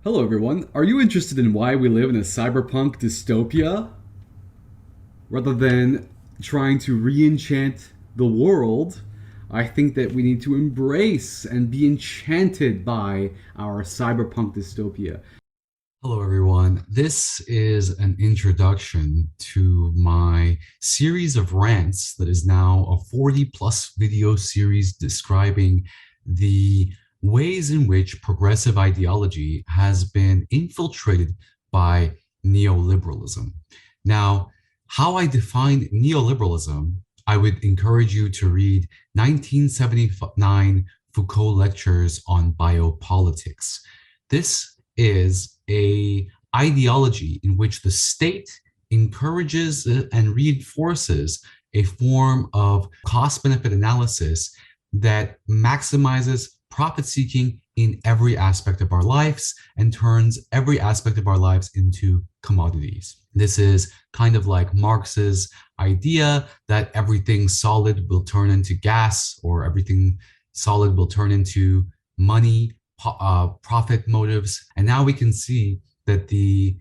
Hello, everyone. Are you interested in why we live in a cyberpunk dystopia? Rather than trying to re enchant the world, I think that we need to embrace and be enchanted by our cyberpunk dystopia. Hello, everyone. This is an introduction to my series of rants that is now a 40 plus video series describing the ways in which progressive ideology has been infiltrated by neoliberalism. Now, how I define neoliberalism, I would encourage you to read 1979 Foucault lectures on biopolitics. This is a ideology in which the state encourages and reinforces a form of cost benefit analysis that maximizes profit seeking in every aspect of our lives and turns every aspect of our lives into commodities. This is kind of like Marx's idea that everything solid will turn into gas, or everything solid will turn into money, profit motives. And now we can see that the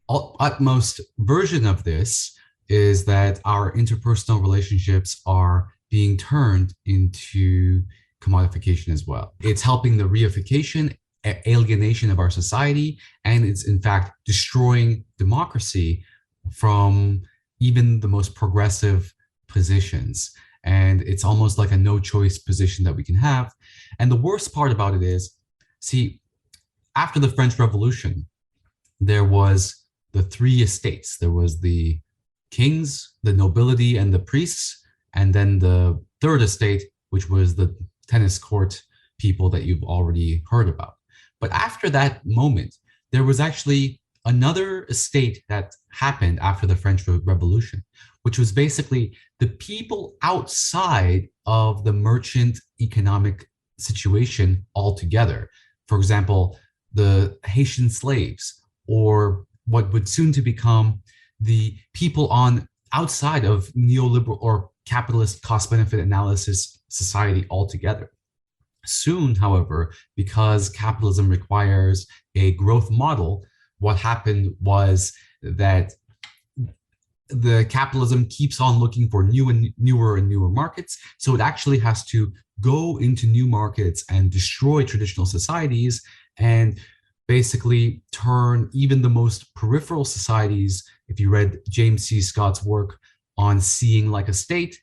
utmost version of this is that our interpersonal relationships are being turned into commodification as well. It's helping the reification, alienation of our society, and it's in fact destroying democracy from even the most progressive positions. And it's almost like a no choice position that we can have. And the worst part about it is, see, after the French Revolution, there was the three estates. There was the kings, the nobility, and the priests, and then the third estate, which was the tennis court people that you've already heard about. But after that moment, there was actually another estate that happened after the French Revolution, which was basically the people outside of the merchant economic situation altogether. For example, the Haitian slaves, or what would soon to become the people on outside of neoliberal or capitalist cost benefit analysis society altogether. Soon, however, because capitalism requires a growth model, what happened was that the capitalism keeps on looking for new and newer markets. So it actually has to go into new markets and destroy traditional societies and basically turn even the most peripheral societies. If you read James C. Scott's work on Seeing Like a State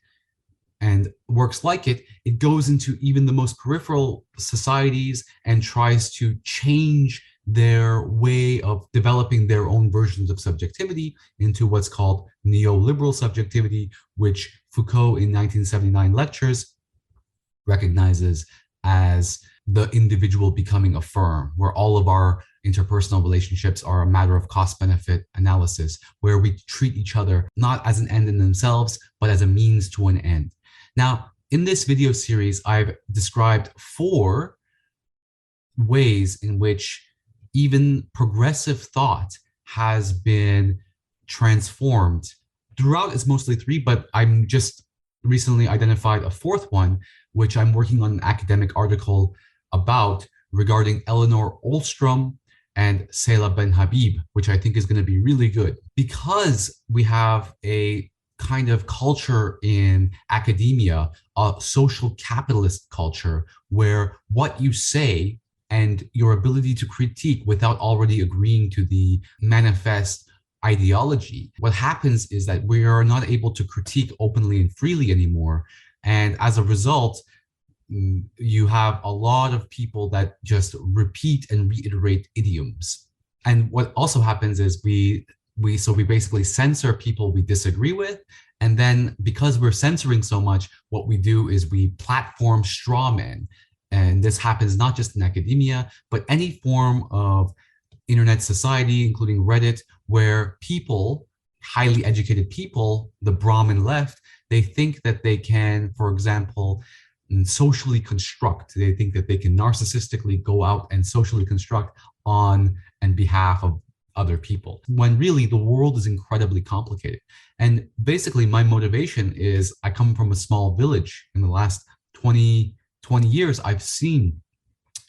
and works like it, it goes into even the most peripheral societies and tries to change their way of developing their own versions of subjectivity into what's called neoliberal subjectivity, which Foucault in 1979 lectures recognizes as the individual becoming a firm, where all of our interpersonal relationships are a matter of cost benefit analysis, where we treat each other not as an end in themselves, but as a means to an end. Now, in this video series, I've described 4 ways in which even progressive thought has been transformed. Throughout, it's mostly 3, but I'm just recently identified a 4th one, which I'm working on an academic article about regarding Elinor Ostrom and Seyla Benhabib, which I think is going to be really good. Because we have a kind of culture in academia, a social capitalist culture, where what you say and your ability to critique without already agreeing to the manifest ideology, what happens is that we are not able to critique openly and freely anymore. And as a result, you have a lot of people that just repeat and reiterate idioms. And what also happens is we basically censor people we disagree with. And then because we're censoring so much, what we do is we platform straw men. And this happens not just in academia, but any form of internet society, including Reddit, where people, highly educated people, the Brahmin left, they think that they can, for example, socially construct. They think that they can narcissistically go out and socially construct on and behalf of other people, when really the world is incredibly complicated. And basically my motivation is, I come from a small village. In the last 20 years, I've seen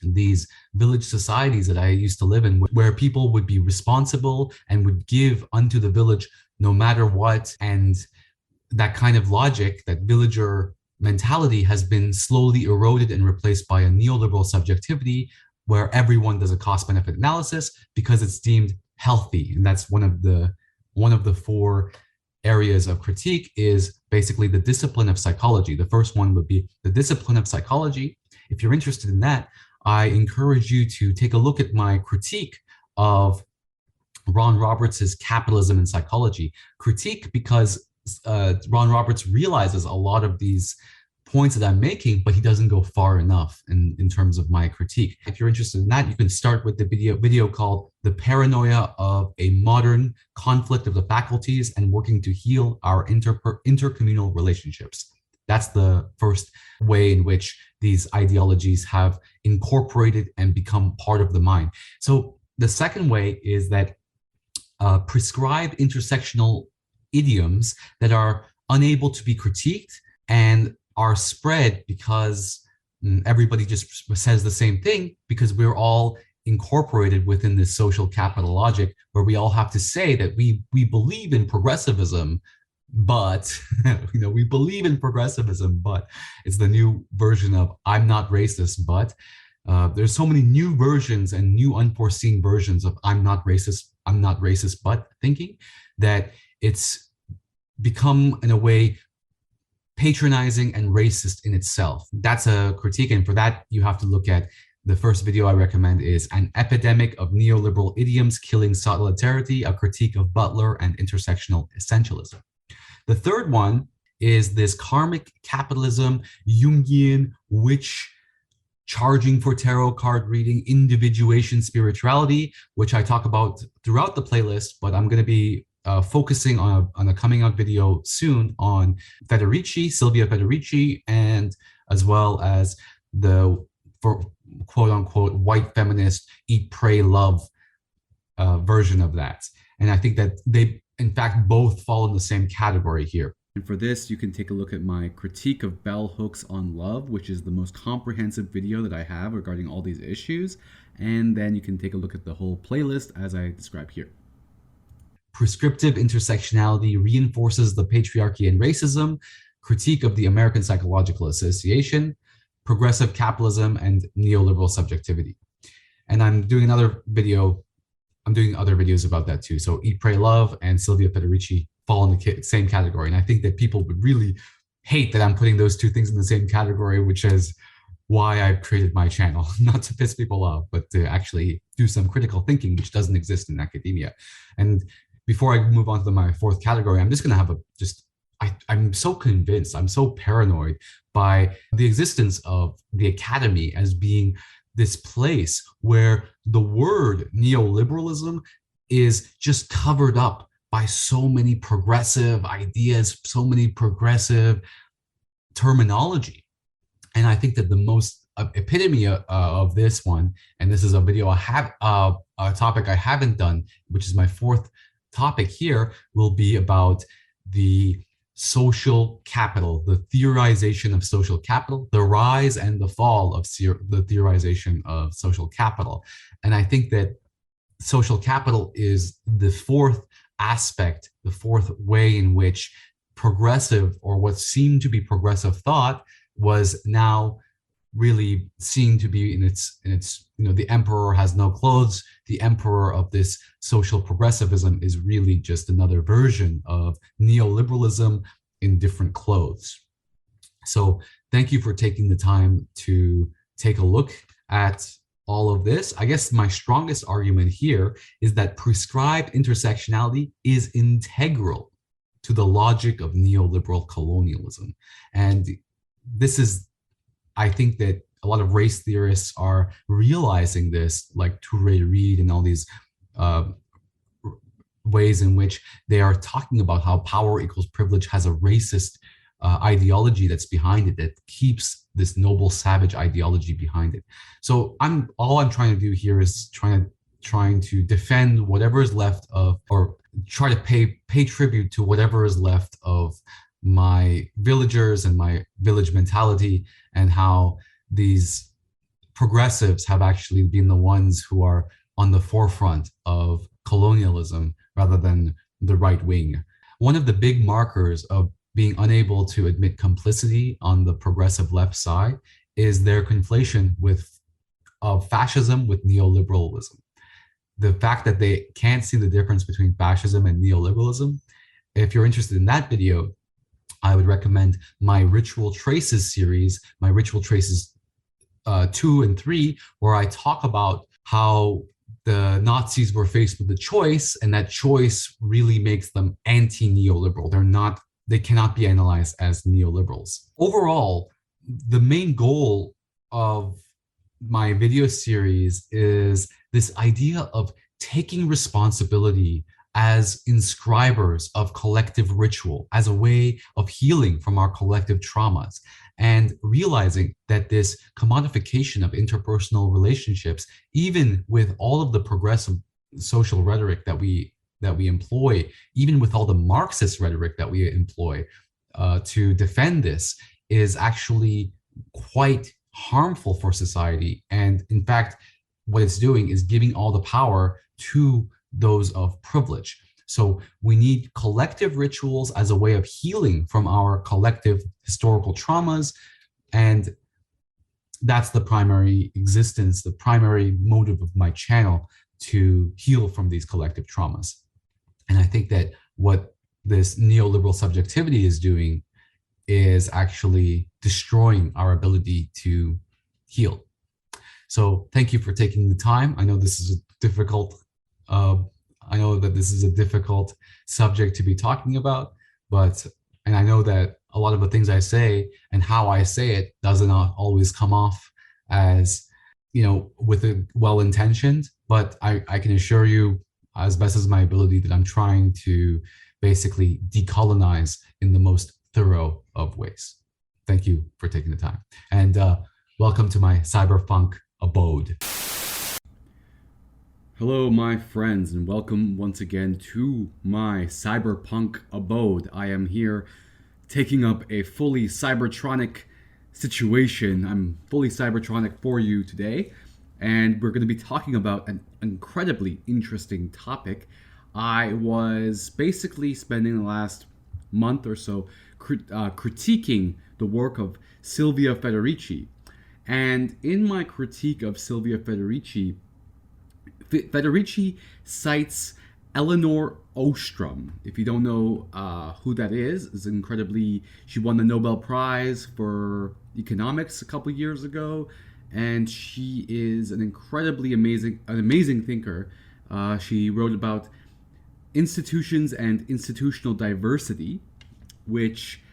these village societies that I used to live in, where people would be responsible and would give unto the village no matter what. And that kind of logic, that villager mentality, has been slowly eroded and replaced by a neoliberal subjectivity where everyone does a cost benefit analysis because it's deemed healthy. And that's one of the four areas of critique, is basically the discipline of psychology. The first one would be the discipline of psychology. If you're interested in that, I encourage you to take a look at my critique of Ron Roberts' Capitalism and Psychology. Critique because Ron Roberts realizes a lot of these points that I'm making, but he doesn't go far enough in terms of my critique. If you're interested in that, you can start with the video called The Paranoia of a Modern Conflict of the Faculties and Working to Heal Our Intercommunal Relationships. That's the first way in which these ideologies have incorporated and become part of the mind. So the second way is that prescribed intersectional idioms that are unable to be critiqued and are spread because everybody just says the same thing, because we're all incorporated within this social capital logic where we all have to say that we believe in progressivism, but we believe in progressivism, but it's the new version of I'm not racist, but there's so many new versions and new unforeseen versions of I'm not racist, but thinking that it's become, in a way, patronizing and racist in itself. That's a critique. And for that, you have to look at the first video I recommend is An Epidemic of Neoliberal Idioms Killing Solidarity, a critique of Butler and intersectional essentialism. The third one is this karmic capitalism, Jungian-Witch charging for tarot card reading, individuation spirituality, which I talk about throughout the playlist, but I'm going to be focusing on a coming out video soon on Federici, Silvia Federici, and as well as the quote unquote white feminist eat, pray, love version of that. And I think that they, in fact, both fall in the same category here. And for this, you can take a look at my critique of bell hooks on love, which is the most comprehensive video that I have regarding all these issues. And then you can take a look at the whole playlist as I describe here. Prescriptive intersectionality reinforces the patriarchy and racism, critique of the American Psychological Association, progressive capitalism, and neoliberal subjectivity. And I'm doing other videos about that too. So Eat, Pray, Love and Silvia Federici fall in the same category. And I think that people would really hate that I'm putting those two things in the same category, which is why I've created my channel, not to piss people off, but to actually do some critical thinking, which doesn't exist in academia. And before I move on to my fourth category, I'm just going to have I'm so convinced, I'm so paranoid by the existence of the academy as being this place where the word neoliberalism is just covered up by so many progressive ideas, so many progressive terminology. And I think that the most epitome of this one, and this is a video I have, a topic I haven't done, which is my fourth topic here, will be about the social capital, the theorization of social capital, the rise and the fall of the theorization of social capital. And I think that social capital is the fourth aspect, the fourth way in which progressive, or what seemed to be progressive thought, was now really seen to be in its the emperor has no clothes. The emperor of this social progressivism is really just another version of neoliberalism in different clothes. So thank you for taking the time to take a look at all of this. I guess my strongest argument here is that prescribed intersectionality is integral to the logic of neoliberal colonialism. And this is, I think that a lot of race theorists are realizing this, like Touré Reed and all these ways in which they are talking about how power equals privilege has a racist ideology that's behind it, that keeps this noble savage ideology behind it. So all I'm trying to do here is trying to defend whatever is left of, or try to pay tribute to whatever is left of my villagers and my village mentality, and how these progressives have actually been the ones who are on the forefront of colonialism rather than the right wing. One of the big markers of being unable to admit complicity on the progressive left side is their conflation of fascism with neoliberalism. The fact that they can't see the difference between fascism and neoliberalism. If you're interested in that video, I would recommend my Ritual Traces series, my Ritual Traces 2 and 3, where I talk about how the Nazis were faced with a choice, and that choice really makes them anti-neoliberal. They cannot be analyzed as neoliberals. Overall, the main goal of my video series is this idea of taking responsibility as inscribers of collective ritual, as a way of healing from our collective traumas, and realizing that this commodification of interpersonal relationships, even with all of the progressive social rhetoric that we employ, even with all the Marxist rhetoric that we employ to defend this, is actually quite harmful for society. And in fact, what it's doing is giving all the power to those of privilege. So we need collective rituals as a way of healing from our collective historical traumas. And that's the primary existence, the primary motive of my channel, to heal from these collective traumas. And I think that what this neoliberal subjectivity is doing is actually destroying our ability to heal. So thank you for taking the time. I know this is a difficult subject to be talking about, and I know that a lot of the things I say and how I say it does not always come off as, with a well-intentioned, but I can assure you, as best as my ability, that I'm trying to basically decolonize in the most thorough of ways. Thank you for taking the time. And welcome to my cyberpunk abode. Hello, my friends, and welcome once again to my cyberpunk abode. I am here taking up a fully cybertronic situation. I'm fully cybertronic for you today, and we're going to be talking about an incredibly interesting topic. I was basically spending the last month or so critiquing the work of Silvia Federici. And in my critique of Silvia Federici, Federici cites Elinor Ostrom. If you don't know who that is she won the Nobel Prize for economics a couple years ago, and she is an amazing thinker. She wrote about institutions and institutional diversity, which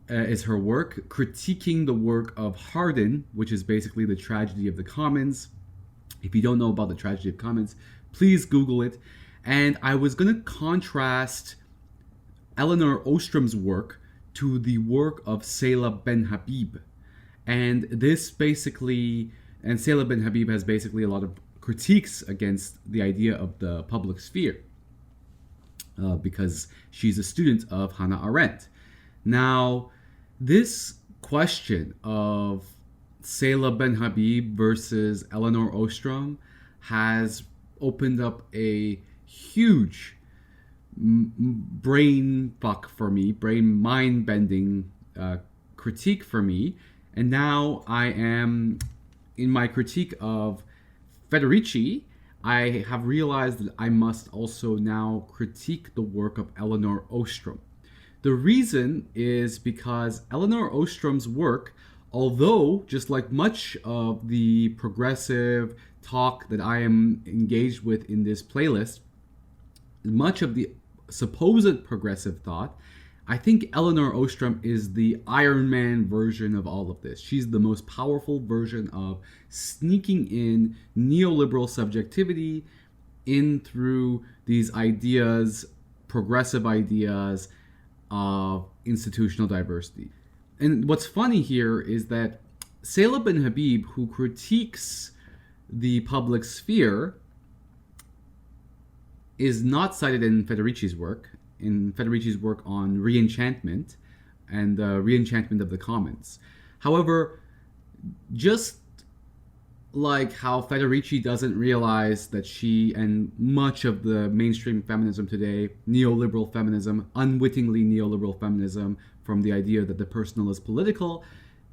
is her work, critiquing the work of Hardin, which is basically the tragedy of the commons. If you don't know about the tragedy of commons, please Google it. And I was going to contrast Elinor Ostrom's work to the work of Seyla Benhabib. And Seyla Benhabib has basically a lot of critiques against the idea of the public sphere because she's a student of Hannah Arendt. Now, this question of Seyla Benhabib versus Elinor Ostrom has opened up a huge mind-bending critique for me. And now I am, in my critique of Federici, I have realized that I must also now critique the work of Elinor Ostrom. The reason is because Elinor Ostrom's work, although just like much of the progressive talk that I am engaged with in this playlist, much of the supposed progressive thought, I think Elinor Ostrom is the Iron Man version of all of this. She's the most powerful version of sneaking in neoliberal subjectivity in through these ideas, progressive ideas of institutional diversity. And what's funny here is that Seyla Benhabib, who critiques the public sphere, is not cited in Federici's work on re-enchantment and the re-enchantment of the commons. However, just like how Federici doesn't realize that she and much of the mainstream feminism today, neoliberal feminism, unwittingly neoliberal feminism, from the idea that the personal is political,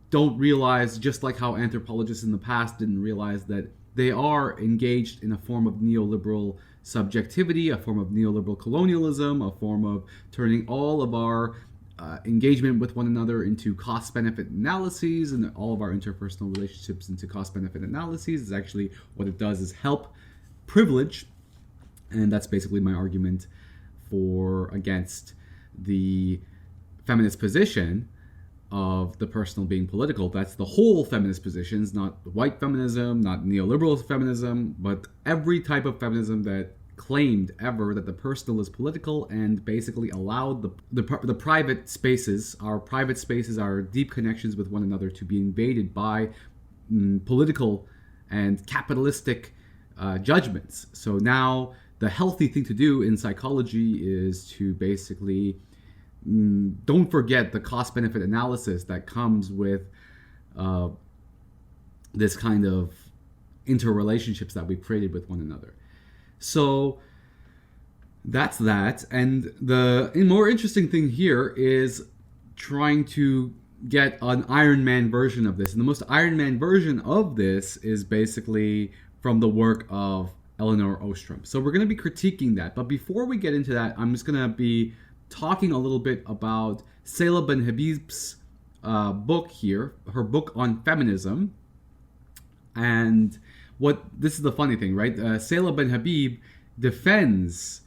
don't realize, just like how anthropologists in the past didn't realize, that they are engaged in a form of neoliberal subjectivity, a form of neoliberal colonialism, a form of turning all of our engagement with one another into cost-benefit analyses, and all of our interpersonal relationships into cost-benefit analyses. Is actually what it does is help privilege, and that's basically my argument against the feminist position of the personal being political. That's the whole feminist positions, not white feminism, not neoliberal feminism, but every type of feminism that claimed ever that the personal is political and basically allowed the private spaces, our deep connections with one another, to be invaded by political and capitalistic judgments. So now the healthy thing to do in psychology is to basically don't forget the cost-benefit analysis that comes with this kind of interrelationships that we've created with one another. So that's that. And the more interesting thing here is trying to get an Iron Man version of this. And the most Iron Man version of this is basically from the work of Elinor Ostrom. So we're going to be critiquing that. But before we get into that, I'm just going to be talking a little bit about Seyla Benhabib's book here, her book on feminism. And this is the funny thing, right? Seyla Benhabib defends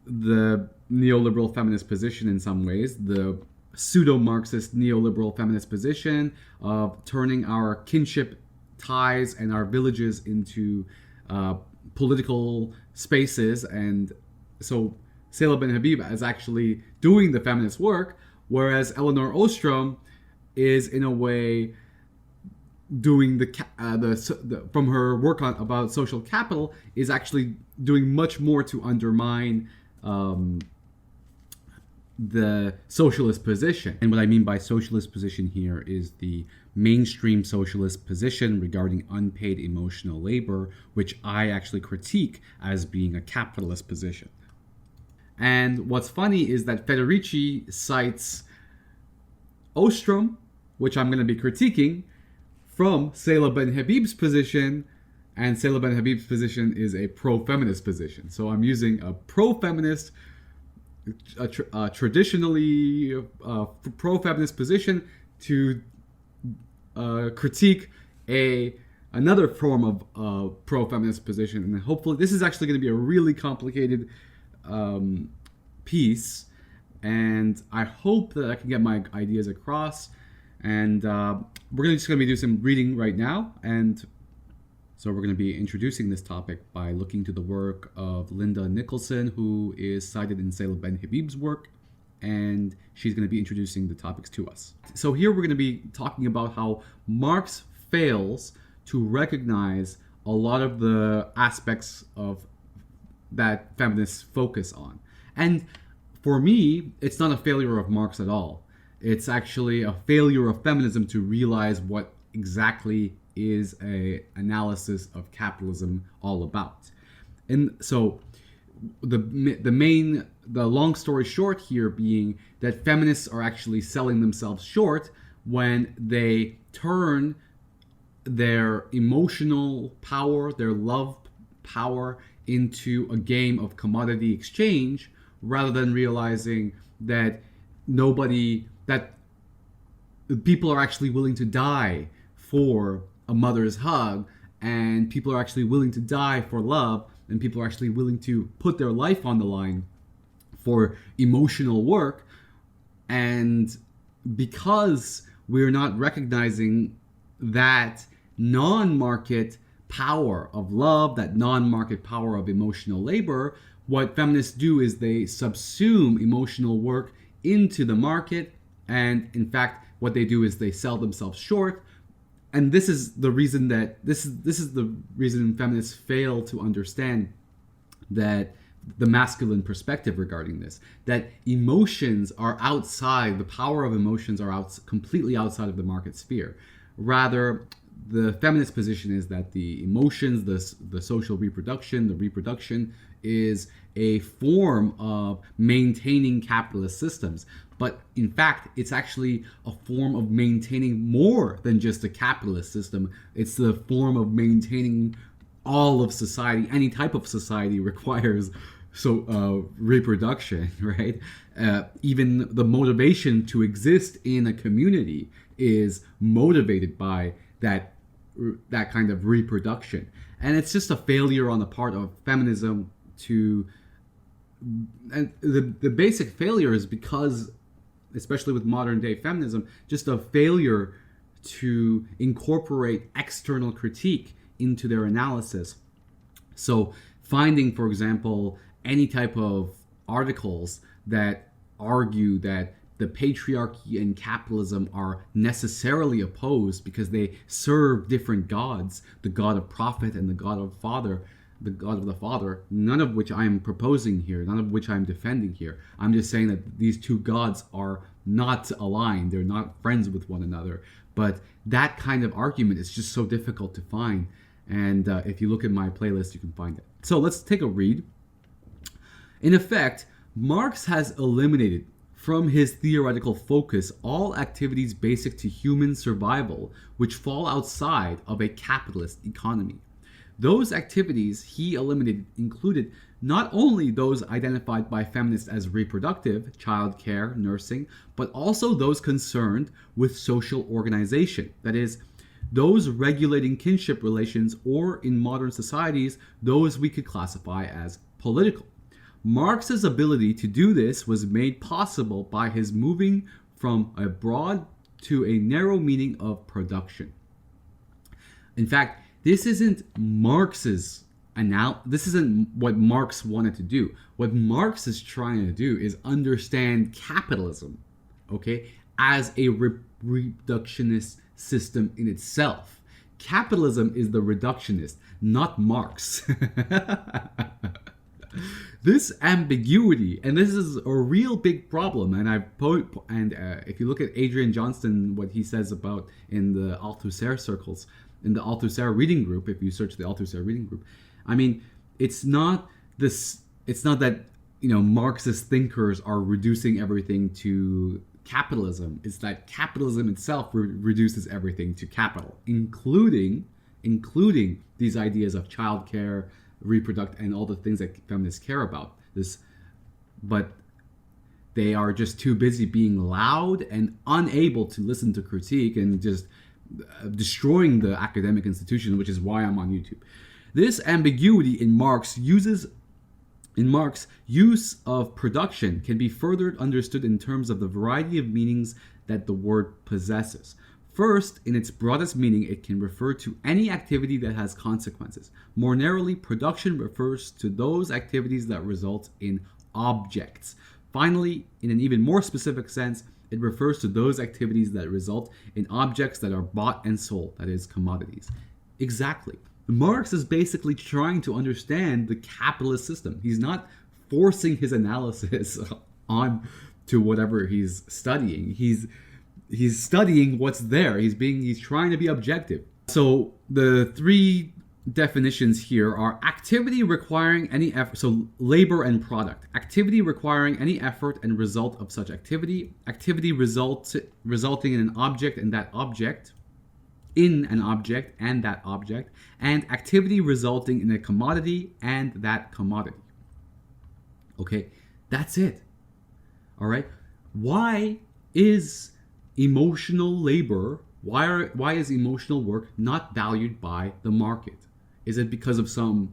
the neoliberal feminist position in some ways, the pseudo-Marxist neoliberal feminist position of turning our kinship ties and our villages into political spaces. And so Seyla Benhabib is actually doing the feminist work, whereas Elinor Ostrom is in a way doing from her work about social capital, is actually doing much more to undermine the socialist position. And what I mean by socialist position here is the mainstream socialist position regarding unpaid emotional labor, which I actually critique as being a capitalist position. And what's funny is that Federici cites Ostrom, which I'm going to be critiquing, from Seyla Benhabib's position, and Seyla Benhabib's position is a pro-feminist position. So I'm using a pro-feminist, traditionally pro-feminist position to critique another form of pro-feminist position. And hopefully this is actually going to be a really complicated piece, and I hope that I can get my ideas across. And we're just going to be doing some reading right now, and so we're going to be introducing this topic by looking to the work of Linda Nicholson, who is cited in Seyla Benhabib's work, and she's going to be introducing the topics to us. So here we're going to be talking about how Marx fails to recognize a lot of the aspects of that feminists focus on. And for me, it's not a failure of Marx at all. It's actually a failure of feminism to realize what exactly is a analysis of capitalism all about. And so the long story short here being that feminists are actually selling themselves short when they turn their emotional power, their love power, into a game of commodity exchange, rather than realizing that people are actually willing to die for a mother's hug, and people are actually willing to die for love, and people are actually willing to put their life on the line for emotional work. And because we're not recognizing that non-market power of love, that non-market power of emotional labor, what feminists do is they subsume emotional work into the market, and in fact what they do is they sell themselves short. And this is the reason feminists fail to understand that the masculine perspective regarding this, that emotions are outside, the power of emotions are completely outside of the market sphere. Rather, the feminist position is that the emotions, the social reproduction, the reproduction is a form of maintaining capitalist systems. But in fact, it's actually a form of maintaining more than just a capitalist system. It's the form of maintaining all of society. Any type of society requires reproduction, right? Even the motivation to exist in a community is motivated by that kind of reproduction. And it's just a failure on the part of feminism to, and the basic failure is because, especially with modern day feminism, just a failure to incorporate external critique into their analysis. So finding, for example, any type of articles that argue that the patriarchy and capitalism are necessarily opposed because they serve different gods, the god of prophet and the god of father, the god of the father, none of which I am proposing here, none of which I'm defending here. I'm just saying that these two gods are not aligned, they're not friends with one another. But that kind of argument is just so difficult to find. And if you look at my playlist, you can find it. So let's take a read. In effect, Marx has eliminated from his theoretical focus all activities basic to human survival which fall outside of a capitalist economy. Those activities he eliminated included not only those identified by feminists as reproductive, childcare, nursing, but also those concerned with social organization, that is, those regulating kinship relations, or in modern societies, those we could classify as political. Marx's ability to do this was made possible by his moving from a broad to a narrow meaning of production. In fact, this isn't Marx's this isn't what Marx wanted to do. What Marx is trying to do is understand capitalism, okay, as a reductionist system in itself. Capitalism is the reductionist, not Marx. This ambiguity, and this is a real big problem, and if you look at Adrian Johnston, what he says about in the Althusser circles, in the Althusser reading group, if you search the Althusser reading group, I mean, it's not that, Marxist thinkers are reducing everything to capitalism. It's that capitalism itself reduces everything to capital, including these ideas of childcare, reproduct, and all the things that feminists care about. But they are just too busy being loud and unable to listen to critique and just destroying the academic institution, which is why I'm on YouTube. This ambiguity in Marx's use of production can be further understood in terms of the variety of meanings that the word possesses. First, in its broadest meaning, it can refer to any activity that has consequences. More narrowly, production refers to those activities that result in objects. Finally, in an even more specific sense, it refers to those activities that result in objects that are bought and sold, that is, commodities. Exactly. Marx is basically trying to understand the capitalist system. He's not forcing his analysis on to whatever he's studying. He's studying what's there. He's trying to be objective. So the three definitions here are activity requiring any effort, so labor and product. Activity requiring any effort and result of such activity. Activity resulting in an object and that object. In an object and that object. And activity resulting in a commodity and that commodity. Okay, that's it. All right. Why is emotional labor, why is emotional work not valued by the market? Is it because of some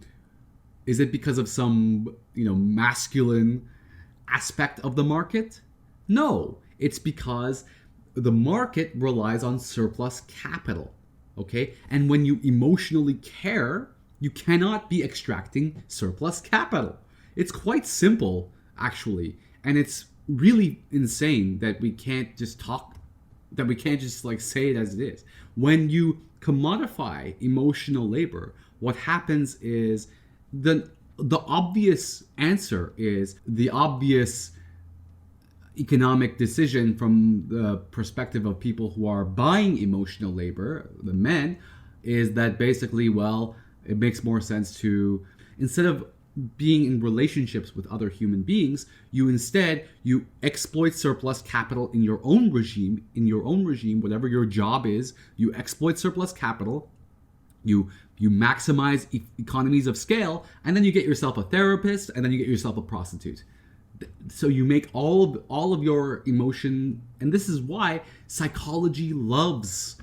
masculine aspect of the market? No, it's because the market relies on surplus capital, okay? And when you emotionally care, you cannot be extracting surplus capital. It's quite simple, actually, and it's really insane that we can't just say it as it is. When you commodify emotional labor, what happens is the obvious answer is the obvious economic decision from the perspective of people who are buying emotional labor, the men, is that basically, well, it makes more sense to, instead of being in relationships with other human beings, you exploit surplus capital in your own regime, whatever your job is. You exploit surplus capital, you maximize economies of scale, and then you get yourself a therapist, and then you get yourself a prostitute. So you make all of your emotion, and this is why psychology loves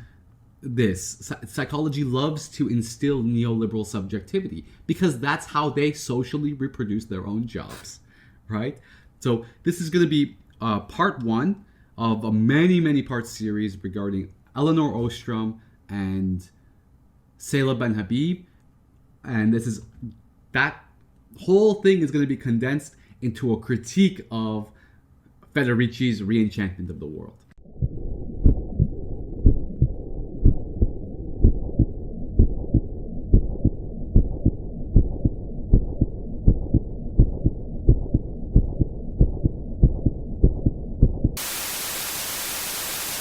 this. Psychology loves to instill neoliberal subjectivity, because that's how they socially reproduce their own jobs, right? So this is going to be part one of a many part series regarding Elinor Ostrom and Seyla Benhabib, and that whole thing is going to be condensed into a critique of Federici's reenchantment of the world.